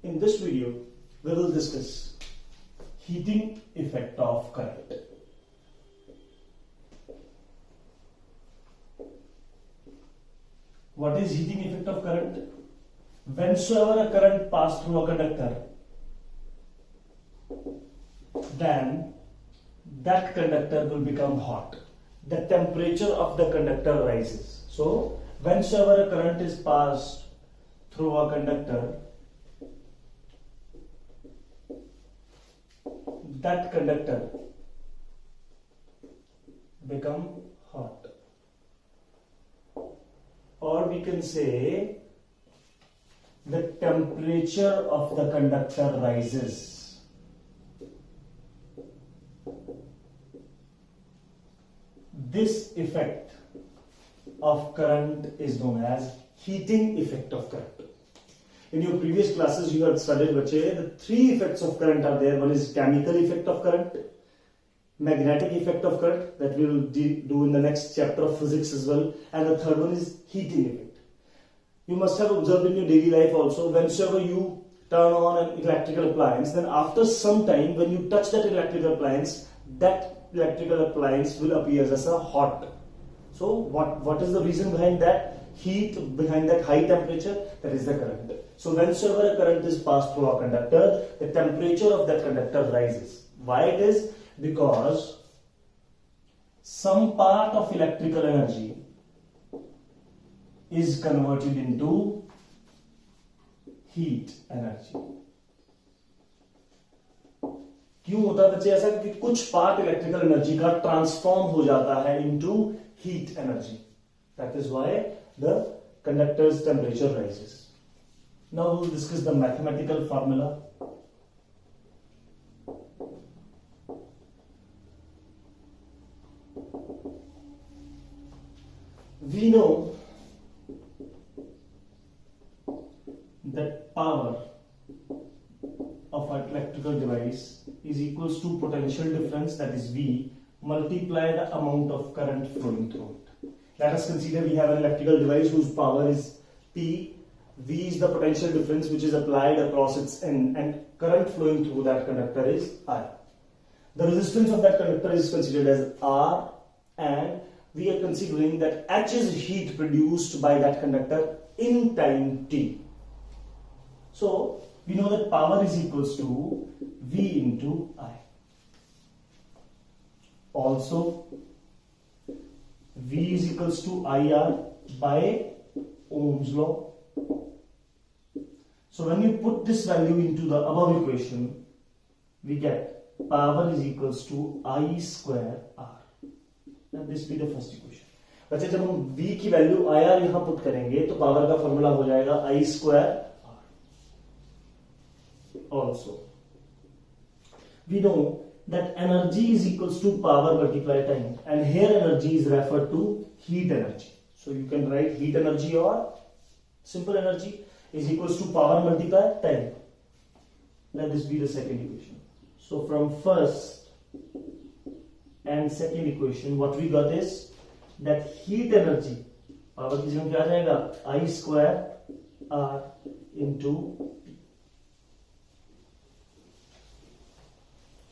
In this video, we will discuss heating effect of current. What is heating effect of current? Whensoever a current passes through a conductor, then that conductor will become hot. The temperature of the conductor rises. So, whensoever a current is passed through a conductor, that conductor become hot. Or we can say the temperature of the conductor rises. This effect of current is known as heating effect of current. In your previous classes, you had studied, bache, the three effects of current are there. One is chemical effect of current, magnetic effect of current, that we will do in the next chapter of physics as well, and the third one is heating effect. You must have observed in your daily life also, whenever you turn on an electrical appliance, then after some time, when you touch that electrical appliance will appear as a hot. So what is the reason behind that? Heat, behind that high temperature, that is the current. So whenever a current is passed through a conductor, the temperature of that conductor rises. Why it is? Because some part of electrical energy is converted into heat energy. क्यों होता है बच्चे ऐसा? कि कुछ part electrical energy का transform हो जाता है into heat energy. That is why the conductor's temperature rises. Now we will discuss the mathematical formula. We know that power of an electrical device is equals to potential difference, that is V, multiply the amount of current flowing through it. Let us consider we have an electrical device whose power is P. V is the potential difference which is applied across its end, and current flowing through that conductor is I. The resistance of that conductor is considered as R, and we are considering that H is heat produced by that conductor in time T. So we know that power is equals to V into I. Also, V is equals to IR by Ohm's law. So when you put this value into the above equation, we get power is equals to I square R. And this will be the first equation. बच्चे जब हम V की value IR यहां put करेंगे तो power का formula हो जाएगा I square R. Also, we know that energy is equals to power multiplied time, and here energy is referred to heat energy. So you can write heat energy or simple energy is equals to power multiplied time. Let this be the second equation. So from first and second equation, what we got is that heat energy, power की जगह क्या आ जाएगा? I square R into P.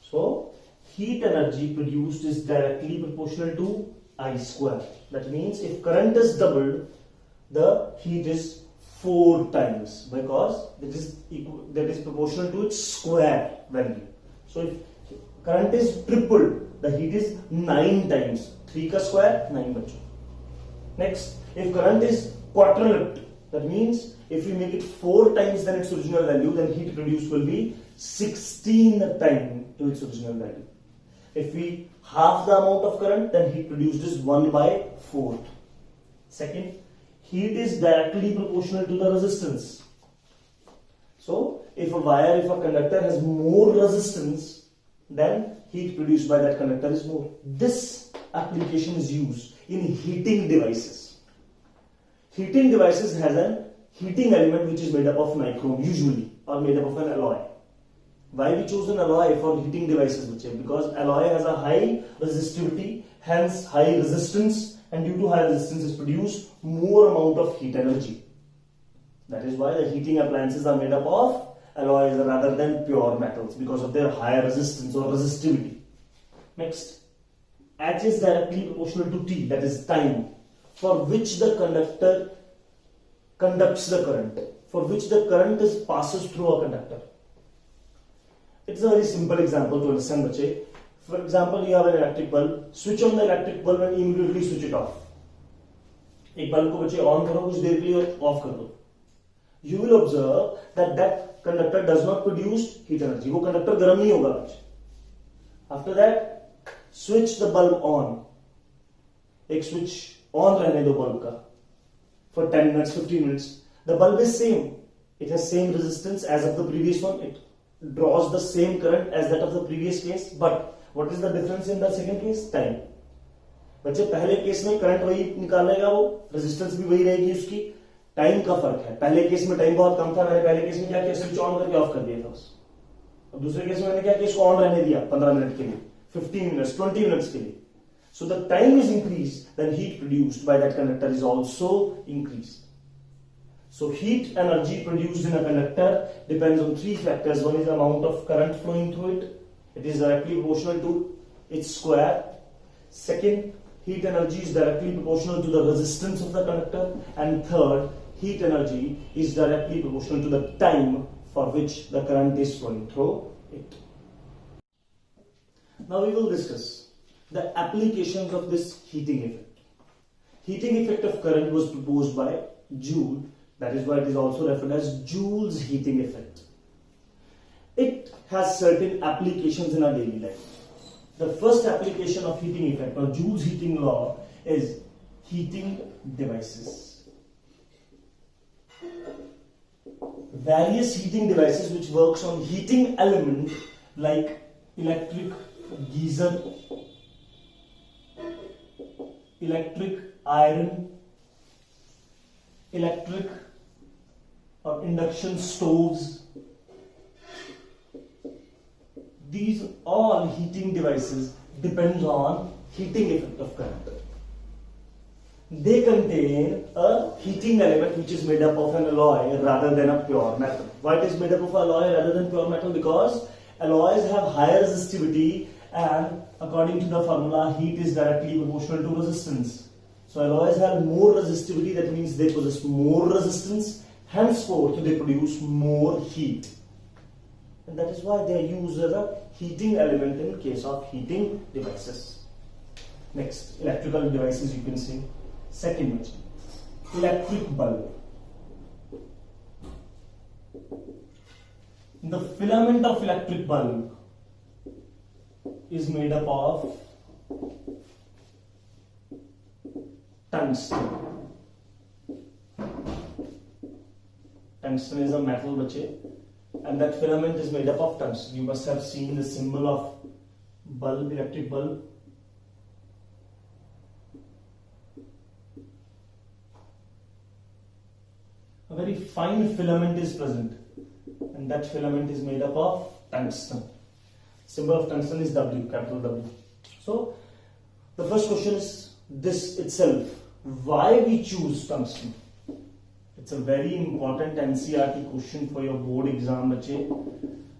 So heat energy produced is directly proportional to I square. That means if current is doubled, the heat is 4 times, because that is proportional to its square value. So if current is tripled, the heat is 9 times. 3 ka square 9 bacho. Next, if current is quadrupled, that means if we make it 4 times than its original value, then heat produced will be 16 times to its original value. If we half the amount of current, then heat produced is 1 by 4. Second, heat is directly proportional to the resistance. So if a conductor has more resistance, then heat produced by that conductor is more. This application is used in heating devices. Heating devices has a heating element which is made up of nichrome usually, or made up of an alloy. Why we choose an alloy for heating devices? Because alloy has a high resistivity, hence high resistance, and due to high resistance is produced more amount of heat energy. That is why the heating appliances are made up of alloys rather than pure metals because of their higher resistance or resistivity. Next, H is directly proportional to T, that is time, for which the conductor conducts the current, for which the current passes through a conductor. It's a very simple example to understand, bache. For example, you have an electric bulb, switch on the electric bulb and immediately switch it off. एक bulb को बच्चे on करो, कुछ देर के लिए of कर दो. You will observe that that conductor does not produce heat energy. वो कंडक्टर गर्म नहीं होगा. After that, switch the bulb on. एक switch on रहने दो bulb का for 10 minutes, 15 minutes. The bulb is same. It has same resistance as of the previous one. It draws the same current as that of the previous case. But what is the difference in the second case? Time. बच्चे पहले case में current वही निकालेगा, वो resistance भी वही रहेगी उसकी. टाइम का फर्क है. पहले केस में टाइम बहुत कम था, मैंने पहले केस में क्या किया, स्विच ऑन करके ऑफ कर दिया था बस. और दूसरे केस में मैंने क्या किया, इसको ऑन रहने दिया 15 मिनट के लिए, 15 मिनट्स, 20 मिनट्स के लिए. So the time is increased, then heat produced by that conductor is also increased. So heat energy produced in a conductor depends on three factors. One is the amount of current flowing through it. It is directly proportional to its square. Second, heat energy is directly proportional to the resistance of the conductor. And third, heat energy is directly proportional to the time for which the current is flowing through it. Now we will discuss the applications of this heating effect. Heating effect of current was proposed by Joule. That is why it is also referred as Joule's heating effect. It has certain applications in our daily life. The first application of heating effect or Joule's heating law is heating devices. Various heating devices which works on heating element like electric geyser, electric iron, electric or induction stoves. These all heating devices depend on heating effect of current. They contain a heating element which is made up of an alloy rather than a pure metal. Why it is made up of alloy rather than pure metal? Because alloys have higher resistivity, and according to the formula, heat is directly proportional to resistance. So alloys have more resistivity, that means they possess more resistance, henceforth they produce more heat. And that is why they are used as a heating element in case of heating devices. Next, electrical devices you can see. Second, electric bulb. The filament of electric bulb is made up of tungsten. Tungsten is a metal, bache, and that filament is made up of tungsten. You must have seen the symbol of bulb, electric bulb. A very fine filament is present, and that filament is made up of tungsten. Symbol of tungsten is W, capital W. So the first question is this itself: why we choose tungsten? It's a very important NCERT question for your board exam, bache.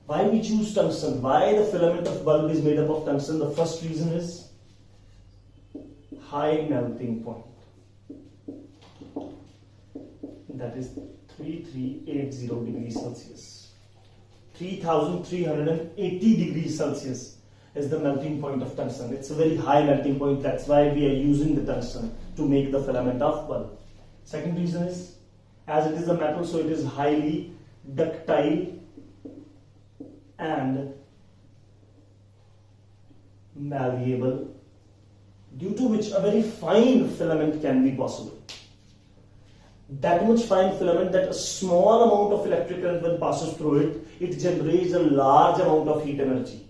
Why we choose tungsten? Why the filament of bulb is made up of tungsten? The first reason is high melting point. That is 3380 degrees Celsius. 3380 degrees Celsius is the melting point of tungsten. It's a very high melting point. That's why we are using the tungsten to make the filament of bulb. Second reason is, as it is a metal, so it is highly ductile and malleable, due to which a very fine filament can be possible. That much fine filament that a small amount of electric current when passes through it, it generates a large amount of heat energy.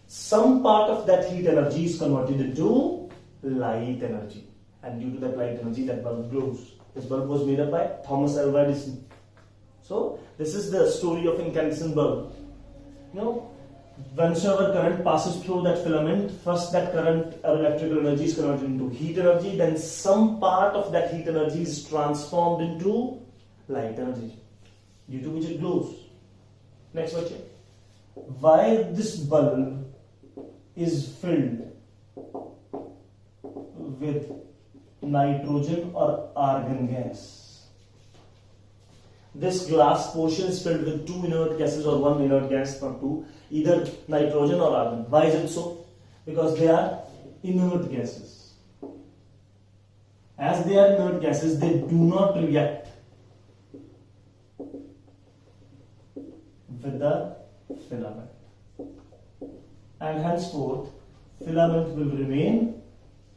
Some part of that heat energy is converted into light energy, and due to that light energy, that bulb glows. This bulb was made up by Thomas Alva Edison. So this is the story of incandescent bulb. You know, whenever current passes through that filament, first that current or electrical energy is converted into heat energy, then some part of that heat energy is transformed into light energy, due to which it glows. Next question. Why this bulb is filled with nitrogen or argon gas? This glass portion is filled with two inert gases or one inert gas per two, either nitrogen or argon. Why is it so? Because they are inert gases. As they are inert gases, they do not react with the filament, and henceforth filament will remain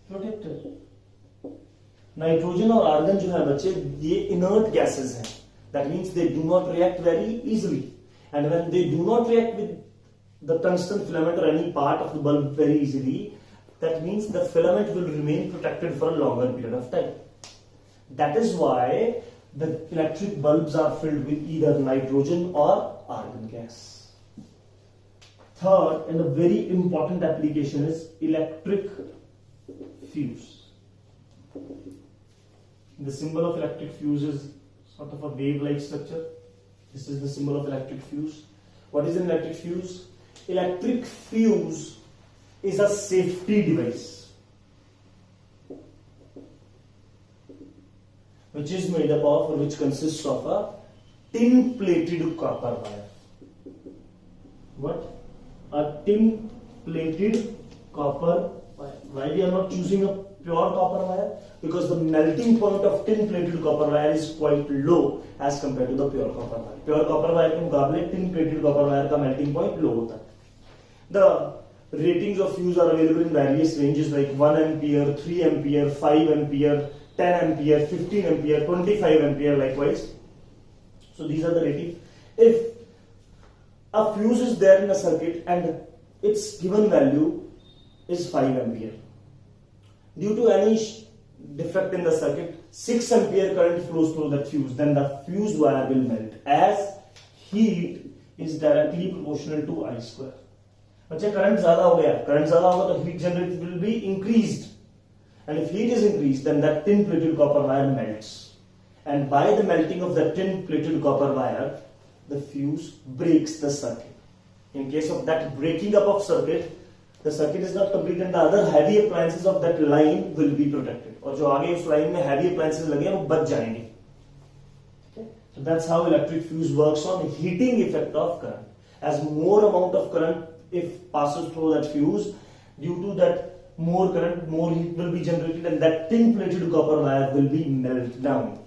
protected. Nitrogen और argon जो है बच्चे, ये inert gases हैं. That means they do not react very easily, and when they do not react with the tungsten filament or any part of the bulb very easily, that means the filament will remain protected for a longer period of time. That is why the electric bulbs are filled with either nitrogen or argon gas. Third, and a very important application is electric fuse. The symbol of electric fuse is sort of a wave-like structure. This is the symbol of electric fuse. What is an electric fuse? Electric fuse is a safety device which is made up of, or which consists of a tin-plated copper wire. What? A tin-plated copper wire. Why we are not choosing a pure copper wire? Because the melting point of tin-plated copper wire is quite low as compared to the pure copper wire. Pure copper wire के मुकाबले tin-plated copper wire का melting point low होता है. The ratings of fuse are available in various ranges like 1 ampere, 3 ampere, 5 ampere, 10 ampere, 15 ampere, 25 ampere likewise. So these are the ratings. If a fuse is there in a circuit and its given value is 5 ampere, due to any defect in the circuit, 6 ampere current flows through that fuse, then the fuse wire will melt as heat is directly proportional to I square. अच्छा, current ज्यादा हो गया, current ज्यादा होगा तो heat generate will be increased, and if heat is increased, then that tin plated copper wire melts, and by the melting of that tin plated copper wire, the fuse breaks the circuit. In case of that breaking up of circuit, the circuit is not complete and the other heavy appliances of that line will be protected, और जो आगे उस line में heavy appliances लगे हैं वो बच जाएंगे. Okay? So that's how electric fuse works on heating effect of current. As more amount of current if passes through that fuse, due to that more current, more heat will be generated, and that tin plated copper wire will be melted down,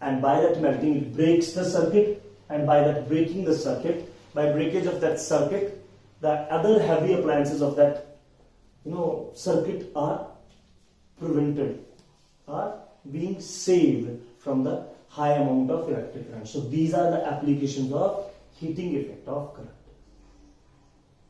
and by that melting it breaks the circuit, and by that breaking the circuit, by breakage of that circuit, the other heavy appliances of that circuit are prevented, are being saved from the high amount of electric current. So these are the applications of heating effect of current.